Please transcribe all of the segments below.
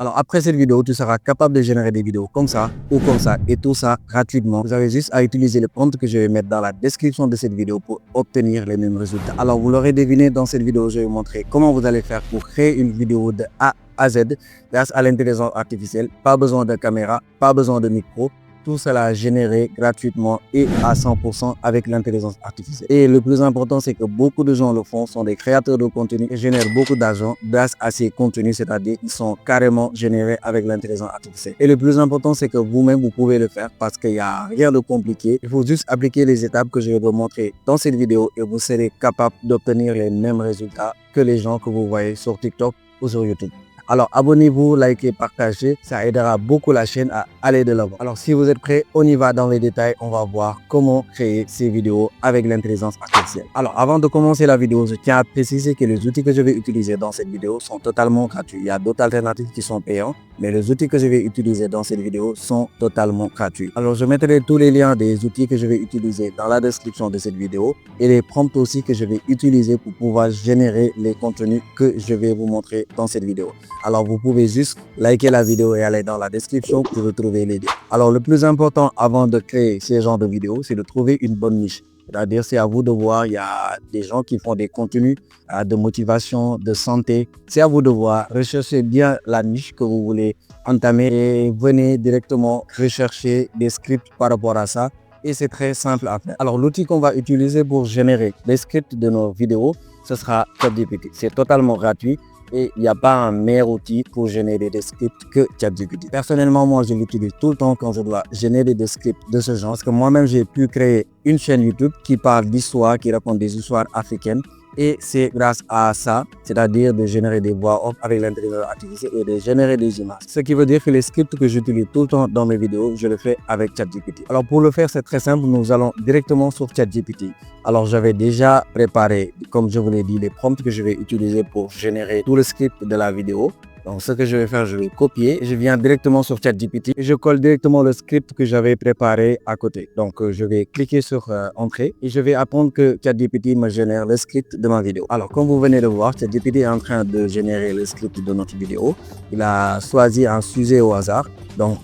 Alors après cette vidéo, tu seras capable de générer des vidéos comme ça ou comme ça et tout ça gratuitement. Vous avez juste à utiliser le prompt que je vais mettre dans la description de cette vidéo pour obtenir les mêmes résultats. Alors vous l'aurez deviné, dans cette vidéo, je vais vous montrer comment vous allez faire pour créer une vidéo de A à Z grâce à l'intelligence artificielle. Pas besoin de caméra, pas besoin de micro. Tout cela généré gratuitement et à 100% avec l'intelligence artificielle. Et le plus important, c'est que beaucoup de gens le font, sont des créateurs de contenu et génèrent beaucoup d'argent grâce à ces contenus, c'est-à-dire qu'ils sont carrément générés avec l'intelligence artificielle. Et le plus important, c'est que vous-même, vous pouvez le faire parce qu'il n'y a rien de compliqué. Il faut juste appliquer les étapes que je vais vous montrer dans cette vidéo et vous serez capable d'obtenir les mêmes résultats que les gens que vous voyez sur TikTok ou sur YouTube. Alors abonnez-vous, likez, partagez, ça aidera beaucoup la chaîne à aller de l'avant. Alors si vous êtes prêts, on y va dans les détails, on va voir comment créer ces vidéos avec l'intelligence artificielle. Alors avant de commencer la vidéo, je tiens à préciser que les outils que je vais utiliser dans cette vidéo sont totalement gratuits. Il y a d'autres alternatives qui sont payantes, mais les outils que je vais utiliser dans cette vidéo sont totalement gratuits. Alors je mettrai tous les liens des outils que je vais utiliser dans la description de cette vidéo et les prompts aussi que je vais utiliser pour pouvoir générer les contenus que je vais vous montrer dans cette vidéo. Alors vous pouvez juste liker la vidéo et aller dans la description pour retrouver les liens. Alors le plus important avant de créer ce genre de vidéos, c'est de trouver une bonne niche. C'est-à-dire, c'est à vous de voir, il y a des gens qui font des contenus de motivation, de santé. C'est à vous de voir, recherchez bien la niche que vous voulez entamer et venez directement rechercher des scripts par rapport à ça. Et c'est très simple à faire. Alors l'outil qu'on va utiliser pour générer les scripts de nos vidéos, ce sera ChatGPT. C'est totalement gratuit. Et il n'y a pas un meilleur outil pour générer des scripts que ChatGPT. Personnellement, moi, je l'utilise tout le temps quand je dois générer des scripts de ce genre. Parce que moi-même, j'ai pu créer une chaîne YouTube qui parle d'histoire, qui raconte des histoires africaines. Et c'est grâce à ça, c'est-à-dire de générer des voix off avec l'intelligence artificielle et de générer des images. Ce qui veut dire que les scripts que j'utilise tout le temps dans mes vidéos, je le fais avec ChatGPT. Alors pour le faire, c'est très simple, nous allons directement sur ChatGPT. Alors j'avais déjà préparé, comme je vous l'ai dit, les prompts que je vais utiliser pour générer tout le script de la vidéo. Donc ce que je vais faire, je vais copier, je viens directement sur ChatGPT et je colle directement le script que j'avais préparé à côté. Donc je vais cliquer sur Entrée et je vais attendre que ChatGPT me génère le script de ma vidéo. Alors comme vous venez de voir, ChatGPT est en train de générer le script de notre vidéo. Il a choisi un sujet au hasard. Donc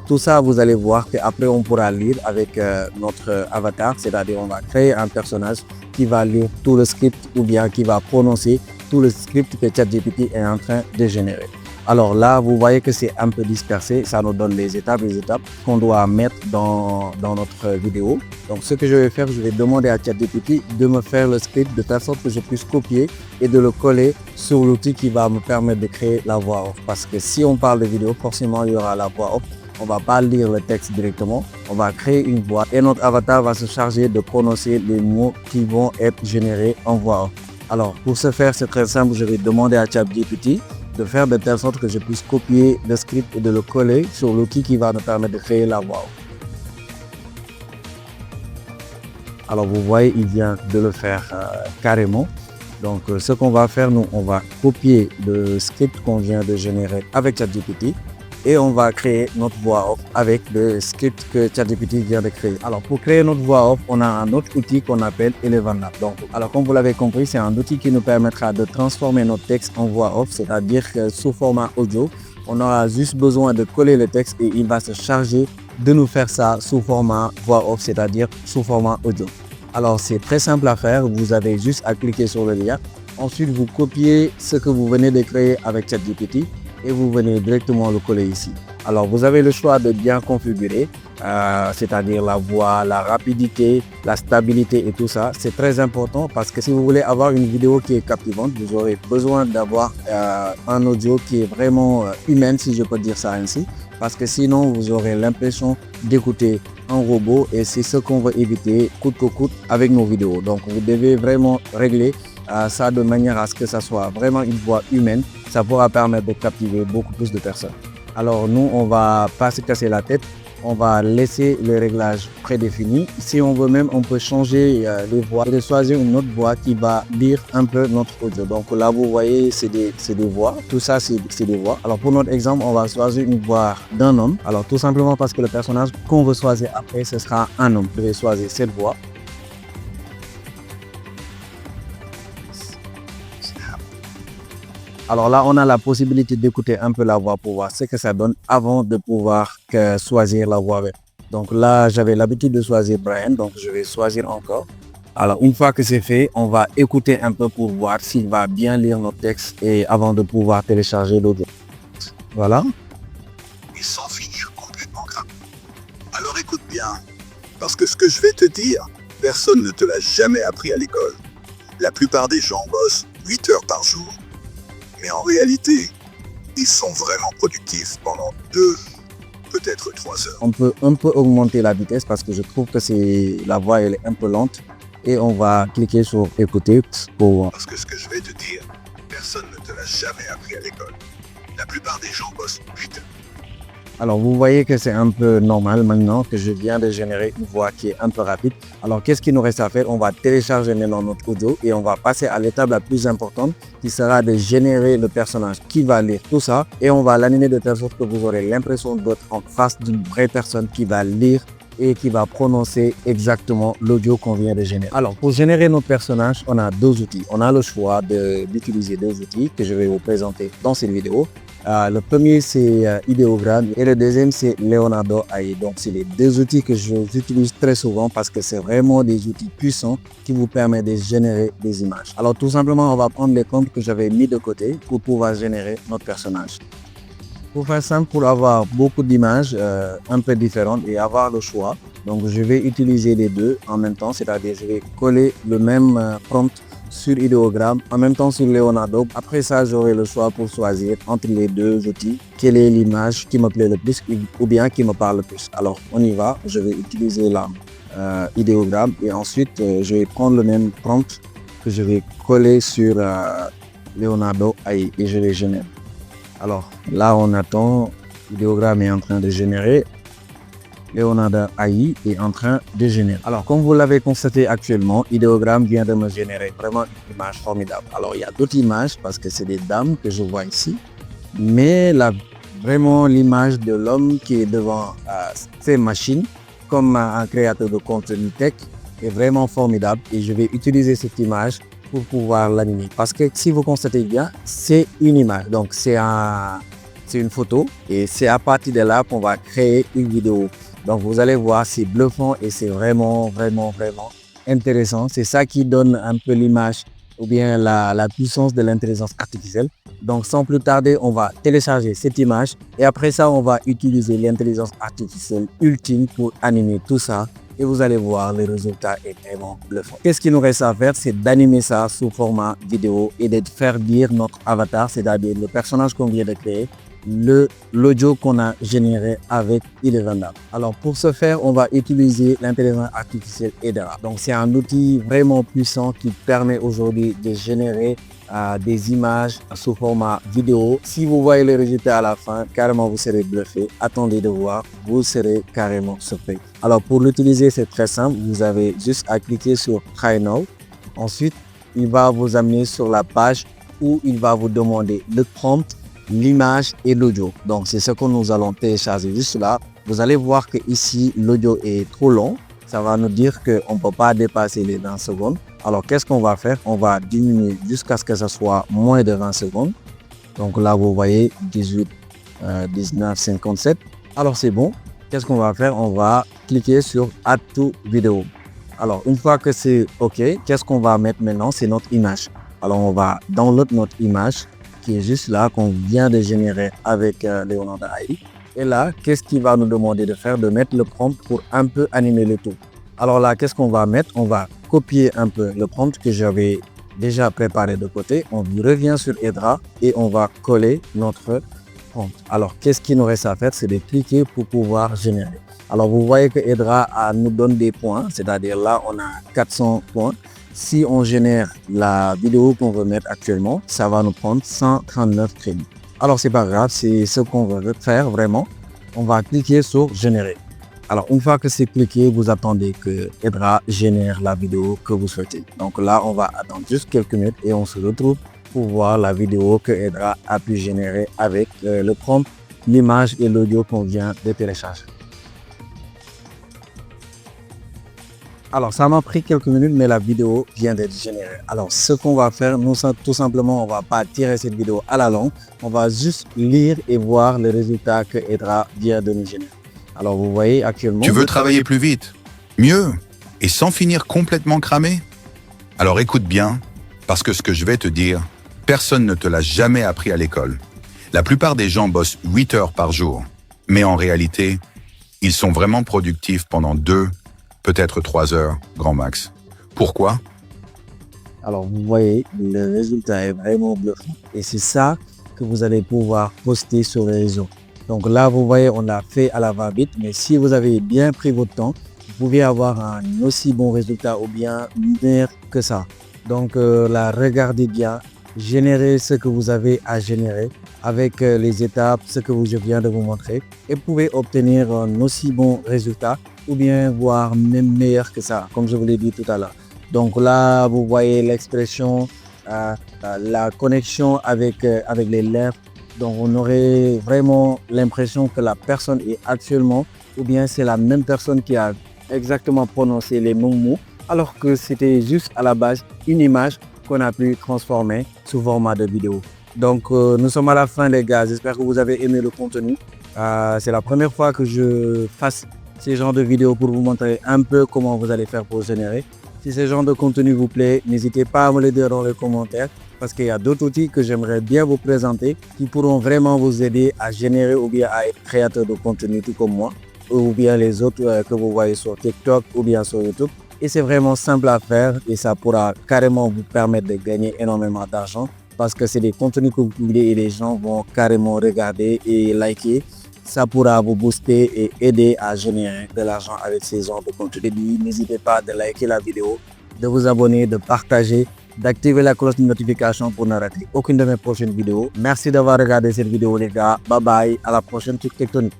tout ça, vous allez voir qu'après on pourra lire avec notre avatar, c'est-à-dire on va créer un personnage qui va lire tout le script ou bien qui va prononcer tout le script que ChatGPT est en train de générer. Alors là, vous voyez que c'est un peu dispersé. Ça nous donne les étapes qu'on doit mettre dans notre vidéo. Donc ce que je vais faire, je vais demander à ChatGPT de me faire le script de telle sorte que je puisse copier et de le coller sur l'outil qui va me permettre de créer la voix off. Parce que si on parle de vidéo, forcément il y aura la voix off. On ne va pas lire le texte directement, on va créer une voix et notre avatar va se charger de prononcer les mots qui vont être générés en voix off. Alors pour ce faire, c'est très simple, je vais demander à ChatGPT de faire de telle sorte que je puisse copier le script et de le coller sur l'outil qui va nous permettre de créer la voix. Alors vous voyez, il vient de le faire carrément. Donc ce qu'on va faire, nous, on va copier le script qu'on vient de générer avec ChatGPT et on va créer notre voix off avec le script que ChatGPT vient de créer. Alors pour créer notre voix off, on a un autre outil qu'on appelle Elevenlab. Donc, alors comme vous l'avez compris, c'est un outil qui nous permettra de transformer notre texte en voix off, c'est-à-dire que sous format audio, on aura juste besoin de coller le texte et il va se charger de nous faire ça sous format voix off, c'est-à-dire sous format audio. Alors c'est très simple à faire, vous avez juste à cliquer sur le lien. Ensuite, vous copiez ce que vous venez de créer avec ChatGPT et vous venez directement le coller ici. Alors vous avez le choix de bien configurer, c'est-à-dire la voix, la rapidité, la stabilité et tout ça. C'est très important parce que si vous voulez avoir une vidéo qui est captivante, vous aurez besoin d'avoir un audio qui est vraiment humain, si je peux dire ça ainsi. Parce que sinon, vous aurez l'impression d'écouter un robot et c'est ce qu'on veut éviter coûte que coûte avec nos vidéos. Donc vous devez vraiment régler ça de manière à ce que ça soit vraiment une voix humaine. Ça pourra permettre de captiver beaucoup plus de personnes. Alors nous, on va pas se casser la tête. On va laisser le réglage prédéfini. Si on veut même, on peut changer les voix et de choisir une autre voix qui va lire un peu notre audio. Donc là, vous voyez, c'est des voix. Tout ça, c'est des voix. Alors pour notre exemple, on va choisir une voix d'un homme. Alors tout simplement parce que le personnage qu'on veut choisir après, ce sera un homme. Je vais choisir cette voix. Alors là, on a la possibilité d'écouter un peu la voix pour voir ce que ça donne avant de pouvoir choisir la voix. Donc là, j'avais l'habitude de choisir Brian, donc je vais choisir encore. Alors une fois que c'est fait, on va écouter un peu pour voir s'il va bien lire notre texte et avant de pouvoir télécharger l'audio. Voilà. Et sans finir complètement grave. Alors écoute bien, parce que ce que je vais te dire, personne ne te l'a jamais appris à l'école. La plupart des gens bossent 8 heures par jour. Mais en réalité, ils sont vraiment productifs pendant 2, peut-être 3 heures. On peut un peu augmenter la vitesse parce que je trouve que la voix elle est un peu lente. Et on va cliquer sur écouter pour... Parce que ce que je vais te dire, personne ne te l'a jamais appris à l'école. La plupart des gens bossent 8 heures. Alors vous voyez que c'est un peu normal maintenant que je viens de générer une voix qui est un peu rapide. Alors qu'est-ce qu'il nous reste à faire? On va télécharger maintenant notre audio et on va passer à l'étape la plus importante qui sera de générer le personnage qui va lire tout ça. Et on va l'animer de telle sorte que vous aurez l'impression d'être en face d'une vraie personne qui va lire et qui va prononcer exactement l'audio qu'on vient de générer. Alors pour générer notre personnage, on a deux outils. On a le choix d'utiliser deux outils que je vais vous présenter dans cette vidéo. Le premier c'est Ideogram et le deuxième c'est Leonardo AI. Donc c'est les deux outils que j'utilise très souvent parce que c'est vraiment des outils puissants qui vous permettent de générer des images. Alors tout simplement on va prendre les comptes que j'avais mis de côté pour pouvoir générer notre personnage. Pour faire simple, pour avoir beaucoup d'images un peu différentes et avoir le choix, donc je vais utiliser les deux en même temps, c'est-à-dire je vais coller le même prompt sur Ideogram, en même temps sur Leonardo. Après ça, j'aurai le choix pour choisir entre les deux outils, quelle est l'image qui me plaît le plus ou bien qui me parle le plus. Alors on y va, je vais utiliser la Ideogram et ensuite je vais prendre le même prompt que je vais coller sur Leonardo AI et je vais générer. Alors là on attend, Ideogram est en train de générer, Leonardo AI est en train de générer. Alors comme vous l'avez constaté actuellement, Ideogram vient de me générer vraiment une image formidable. Alors il y a d'autres images parce que c'est des dames que je vois ici, mais là vraiment l'image de l'homme qui est devant ces machines comme un créateur de contenu tech est vraiment formidable et je vais utiliser cette image pour pouvoir l'animer. Parce que si vous constatez bien, c'est une image. Donc c'est une photo et c'est à partir de là qu'on va créer une vidéo. Donc vous allez voir, c'est bluffant et c'est vraiment intéressant. C'est ça qui donne un peu l'image ou bien la puissance de l'intelligence artificielle. Donc sans plus tarder, on va télécharger cette image et après ça, on va utiliser l'intelligence artificielle ultime pour animer tout ça. Et vous allez voir, le résultat est vraiment bluffant. Qu'est-ce qu'il nous reste à faire? C'est d'animer ça sous format vidéo et de faire lire notre avatar, c'est-à-dire le personnage qu'on vient de créer, l'audio qu'on a généré avec Ideogram. Alors pour ce faire, on va utiliser l'intelligence artificielle Hedera. Donc c'est un outil vraiment puissant qui permet aujourd'hui de générer des images sous format vidéo. Si vous voyez le résultat à la fin, carrément vous serez bluffé. Attendez de voir, vous serez carrément surpris. Alors pour l'utiliser, c'est très simple. Vous avez juste à cliquer sur Try Now. Ensuite, il va vous amener sur la page où il va vous demander le prompt, l'image et l'audio. Donc c'est ce que nous allons télécharger juste là. Vous allez voir que ici l'audio est trop long. Ça va nous dire qu'on ne peut pas dépasser les 20 secondes. Alors qu'est-ce qu'on va faire? On va diminuer jusqu'à ce que ce soit moins de 20 secondes. Donc là vous voyez 18, 19, 57. Alors c'est bon. Qu'est-ce qu'on va faire? On va cliquer sur Add to Video. Alors une fois que c'est OK, qu'est-ce qu'on va mettre maintenant? C'est notre image. Alors on va download notre image qui est juste là, qu'on vient de générer avec Leonardo AI. Et là, qu'est-ce qu'il va nous demander de faire? De mettre le prompt pour un peu animer le tout. Alors là, qu'est-ce qu'on va mettre? On va copier un peu le prompt que j'avais déjà préparé de côté. On revient sur Hedera et on va coller notre prompt. Alors, qu'est-ce qu'il nous reste à faire? C'est de cliquer pour pouvoir générer. Alors, vous voyez que Hedera nous donne des points, c'est-à-dire là, on a 400 points. Si on génère la vidéo qu'on veut mettre actuellement, ça va nous prendre 139 crédits. Alors c'est pas grave, c'est ce qu'on veut faire vraiment. On va cliquer sur générer. Alors une fois que c'est cliqué, vous attendez que Hedera génère la vidéo que vous souhaitez. Donc là, on va attendre juste quelques minutes et on se retrouve pour voir la vidéo que Hedera a pu générer avec le prompt, l'image et l'audio qu'on vient de télécharger. Alors, ça m'a pris quelques minutes, mais la vidéo vient d'être générée. Alors, ce qu'on va faire, nous, tout simplement, on va pas tirer cette vidéo à la longue. On va juste lire et voir le résultat que Edra vient de nous générer. Alors, vous voyez actuellement... Tu veux travailler plus vite, mieux, et sans finir complètement cramé? Alors écoute bien, parce que ce que je vais te dire, personne ne te l'a jamais appris à l'école. La plupart des gens bossent 8 heures par jour, mais en réalité, ils sont vraiment productifs pendant 2, peut-être 3 heures, grand max. Pourquoi? Alors, vous voyez, le résultat est vraiment bluffant. Et c'est ça que vous allez pouvoir poster sur les réseaux. Donc là, vous voyez, on l'a fait à la va-vite, mais si vous avez bien pris votre temps, vous pouvez avoir un aussi bon résultat ou bien meilleur que ça. Donc là, regardez bien, générez ce que vous avez à générer avec les étapes, ce que je viens de vous montrer, et vous pouvez obtenir un aussi bon résultat ou bien voire même meilleur que ça, comme je vous l'ai dit tout à l'heure. Donc là, vous voyez l'expression, la connexion avec les lèvres. Donc on aurait vraiment l'impression que la personne est actuellement, ou bien c'est la même personne qui a exactement prononcé les mêmes mots, alors que c'était juste à la base une image qu'on a pu transformer sous format de vidéo. Donc nous sommes à la fin les gars, j'espère que vous avez aimé le contenu. C'est la première fois que je fasse ce genre de vidéo pour vous montrer un peu comment vous allez faire pour générer. Si ce genre de contenu vous plaît, n'hésitez pas à me le dire dans les commentaires parce qu'il y a d'autres outils que j'aimerais bien vous présenter qui pourront vraiment vous aider à générer ou bien à être créateur de contenu tout comme moi ou bien les autres que vous voyez sur TikTok ou bien sur YouTube. Et c'est vraiment simple à faire et ça pourra carrément vous permettre de gagner énormément d'argent parce que c'est des contenus que vous publiez et les gens vont carrément regarder et liker. Ça pourra vous booster et aider à générer de l'argent avec ces genres de contenu. N'hésitez pas de liker la vidéo, de vous abonner, de partager, d'activer la cloche de notification pour ne rater aucune de mes prochaines vidéos. Merci d'avoir regardé cette vidéo les gars. Bye bye, à la prochaine sur Tectonique.